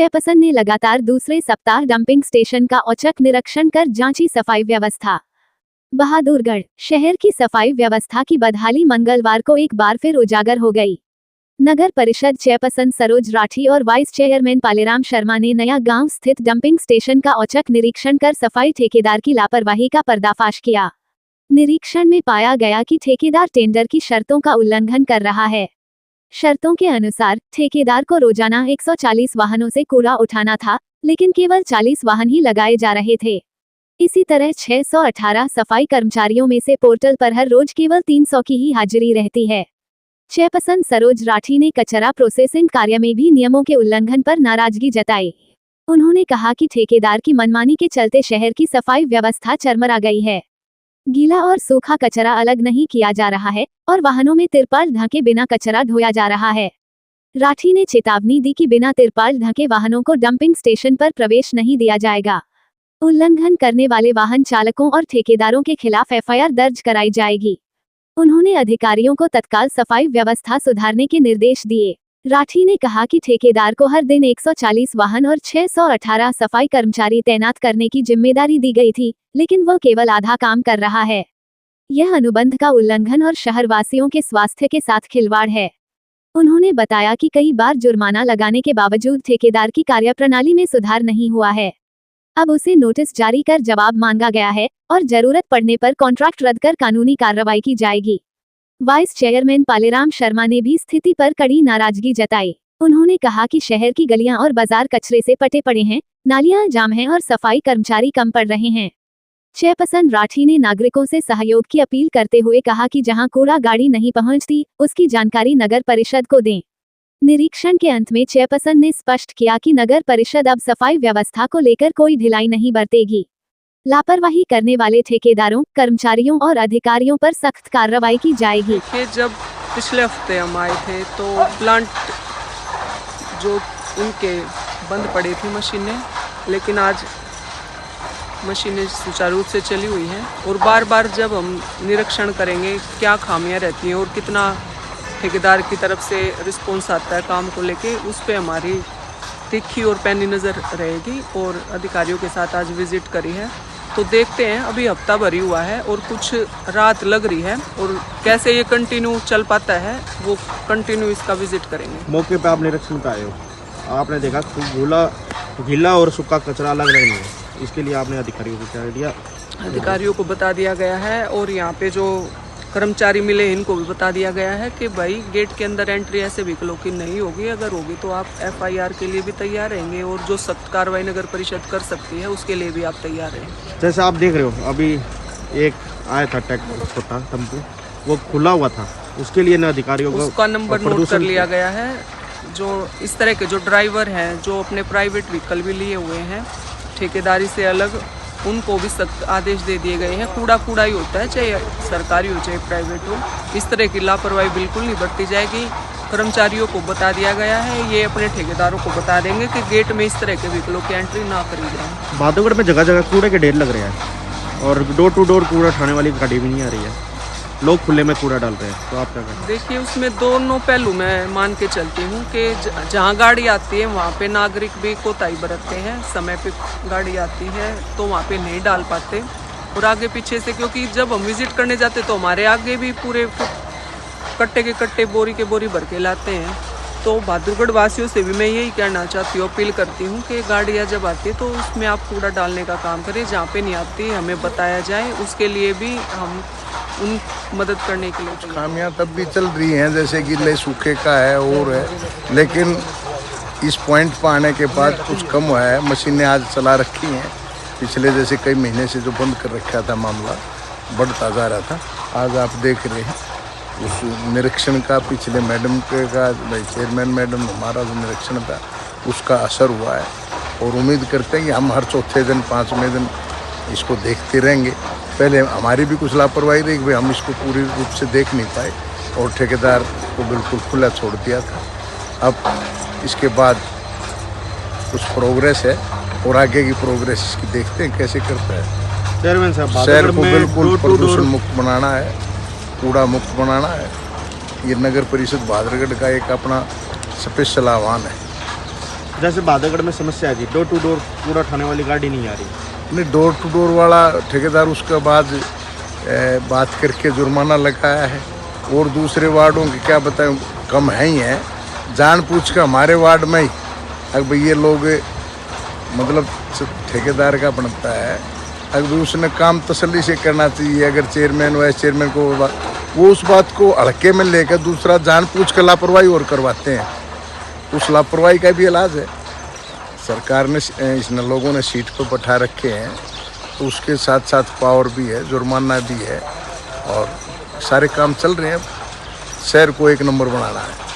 Chairperson ने लगातार दूसरे सप्ताह डंपिंग स्टेशन का औचक निरीक्षण कर जांची सफाई व्यवस्था। बहादुरगढ़ शहर की सफाई व्यवस्था की बदहाली मंगलवार को एक बार फिर उजागर हो गई। नगर परिषद चेयरपर्सन सरोज राठी और वाइस चेयरमैन पालेराम शर्मा ने नया गांव स्थित डंपिंग स्टेशन का औचक निरीक्षण कर सफाई ठेकेदार की लापरवाही का पर्दाफाश किया। निरीक्षण में पाया गया कि ठेकेदार टेंडर की शर्तों का उल्लंघन कर रहा है। शर्तों के अनुसार ठेकेदार को रोजाना 140 वाहनों से कूड़ा उठाना था, लेकिन केवल 40 वाहन ही लगाए जा रहे थे। इसी तरह 618 सफाई कर्मचारियों में से पोर्टल पर हर रोज केवल 300 की ही हाजिरी रहती है। चेयरपर्सन सरोज राठी ने कचरा प्रोसेसिंग कार्य में भी नियमों के उल्लंघन पर नाराजगी जताई। उन्होंने कहा कि ठेकेदार की मनमानी के चलते शहर की सफाई व्यवस्था चरमरा गई है। गीला और सूखा कचरा अलग नहीं किया जा रहा है और वाहनों में तिरपाल ढके बिना कचरा ढोया जा रहा है। राठी ने चेतावनी दी कि बिना तिरपाल ढके वाहनों को डंपिंग स्टेशन पर प्रवेश नहीं दिया जाएगा। उल्लंघन करने वाले वाहन चालकों और ठेकेदारों के खिलाफ एफआईआर दर्ज कराई जाएगी। उन्होंने अधिकारियों को तत्काल सफाई व्यवस्था सुधारने के निर्देश दिए। राठी ने कहा कि ठेकेदार को हर दिन 140 वाहन और 618 सफाई कर्मचारी तैनात करने की जिम्मेदारी दी गई थी, लेकिन वह केवल आधा काम कर रहा है। यह अनुबंध का उल्लंघन और शहरवासियों के स्वास्थ्य के साथ खिलवाड़ है। उन्होंने बताया कि कई बार जुर्माना लगाने के बावजूद ठेकेदार की कार्यप्रणाली में सुधार नहीं हुआ है। अब उसे नोटिस जारी कर जवाब मांगा गया है और जरूरत पड़ने पर कॉन्ट्रैक्ट रद्द कर कानूनी कार्रवाई की जाएगी। वाइस चेयरमैन पालेराम शर्मा ने भी स्थिति पर कड़ी नाराजगी जताई। उन्होंने कहा कि शहर की गलियां और बाजार कचरे से पटे पड़े हैं, नालियां जाम हैं और सफाई कर्मचारी कम पड़ रहे हैं। चेयरपर्सन राठी ने नागरिकों से सहयोग की अपील करते हुए कहा कि जहां कूड़ा गाड़ी नहीं पहुंचती, उसकी जानकारी नगर परिषद को दें। निरीक्षण के अंत में चेयरपर्सन ने स्पष्ट किया कि नगर परिषद अब सफाई व्यवस्था को लेकर कोई ढिलाई नहीं बरतेगी। लापरवाही करने वाले ठेकेदारों, कर्मचारियों और अधिकारियों पर सख्त कार्रवाई की जाएगी। जब पिछले हफ्ते हम आए थे तो प्लांट जो उनके बंद पड़ी थी मशीनें, लेकिन आज मशीनें सुचारू रूप से चली हुई हैं। और बार बार जब हम निरीक्षण करेंगे क्या खामियां रहती हैं और कितना ठेकेदार की तरफ से रिस्पॉन्स आता है काम को लेके, उस पर हमारी तीखी और पैनी नज़र रहेगी। और अधिकारियों के साथ आज विजिट करी है तो देखते हैं, अभी हफ्ता भर ही हुआ है और कुछ रात लग रही है और कैसे ये कंटिन्यू चल पाता है वो कंटिन्यू इसका विजिट करेंगे। मौके पे आप निरीक्षण पे आए हो, आपने देखा गीला और सूखा कचरा अलग नहीं है, इसके लिए आपने अधिकारियों को क्या दिया? अधिकारियों को बता दिया गया है और यहाँ पे जो कर्मचारी मिले इनको भी बता दिया गया है कि भाई गेट के अंदर एंट्री ऐसे व्हीकलों की नहीं होगी, अगर होगी तो आप एफआईआर के लिए भी तैयार रहेंगे और जो सख्त कार्रवाई नगर परिषद कर सकती है उसके लिए भी आप तैयार रहें। जैसे आप देख रहे हो अभी एक आया था छोटा टेम्पो, वो खुला हुआ था, उसके लिए ना अधिकारियों को उसका नंबर नोट कर लिया गया है। जो इस तरह के जो ड्राइवर हैं जो अपने प्राइवेट व्हीकल भी लिए हुए हैं ठेकेदारी से अलग, उनको भी सख्त आदेश दे दिए गए हैं। कूड़ा ही होता है, चाहे सरकारी हो चाहे प्राइवेट हो, इस तरह की लापरवाही बिल्कुल नहीं बरती जाएगी। कर्मचारियों को बता दिया गया है, ये अपने ठेकेदारों को बता देंगे कि गेट में इस तरह के व्हीकलों की एंट्री ना करी जाए। बहादुरगढ़ में जगह जगह कूड़े के ढेर लग रहे हैं और डोर टू डोर कूड़ा उठाने वाली गाड़ी भी नहीं आ रही है, लोग खुले में कूड़ा डाल रहे हैं, तो आप क्या करें? देखिए उसमें दोनों पहलू मैं मान के चलती हूँ कि जहाँ गाड़ी आती है वहाँ पे नागरिक भी कोताही बरतते हैं, समय पे गाड़ी आती है तो वहाँ पे नहीं डाल पाते और आगे पीछे से, क्योंकि जब हम विजिट करने जाते तो हमारे आगे भी पूरे कट्टे के कट्टे बोरी के बोरी भर के लाते हैं। तो बहादुरगढ़ वासियों से भी मैं यही कहना चाहती हूँ, अपील करती हूँ कि गाड़ियाँ जब आती है तो उसमें आप कूड़ा डालने का काम करें, जहाँ पे नहीं आती हमें बताया जाए, उसके लिए भी हम उन मदद करने के लिए। खामियां तब भी चल रही हैं जैसे गीले सूखे का है और है, लेकिन इस पॉइंट पर आने के बाद कुछ कम हुआ है। मशीनें आज चला रखी हैं, पिछले जैसे कई महीने से जो बंद कर रखा था मामला बढ़ता जा रहा था, आज आप देख रहे हैं उस निरीक्षण का पिछले मैडम के का चेयरमैन मैडम हमारा जो निरीक्षण था उसका असर हुआ है। और उम्मीद करते हैं कि हम हर चौथे दिन 5वें दिन इसको देखते रहेंगे। पहले हमारी भी कुछ लापरवाही रही, भाई हम इसको पूरी रूप से देख नहीं पाए और ठेकेदार को बिल्कुल खुला छोड़ दिया था। अब इसके बाद कुछ प्रोग्रेस है और आगे की प्रोग्रेस इसकी देखते हैं कैसे करता है। चेयरमैन साहब, शहर को बिल्कुल प्रदूषण मुक्त बनाना है, कूड़ा मुक्त बनाना है। ये नगर परिषद बहादुरगढ़ का एक अपना स्पेशल आह्वान है। जैसे बादलगढ़ में समस्या है जी, डोर टू डोर कूड़ा उठाने वाली गाड़ी नहीं आ रही। नहीं, डोर टू डोर वाला ठेकेदार उसके बाद बात करके जुर्माना लगाया है। और दूसरे वार्डों की क्या बताएं, कम है ही है। जानबूझ के हमारे वार्ड में ही अब ये लोग मतलब ठेकेदार का बनता है, अगर उसने काम तसल्ली से करना चाहिए। अगर चेयरमैन वाइस चेयरमैन को वो उस बात को हल्के में लेकर दूसरा जानबूझ कर लापरवाही और करवाते हैं, उस लापरवाही का भी इलाज है। सरकार ने इन लोगों ने सीट पर बैठा रखे हैं, तो उसके साथ साथ पावर भी है, जुर्माना भी है, और सारे काम चल रहे हैं। शहर को एक नंबर बनाना है।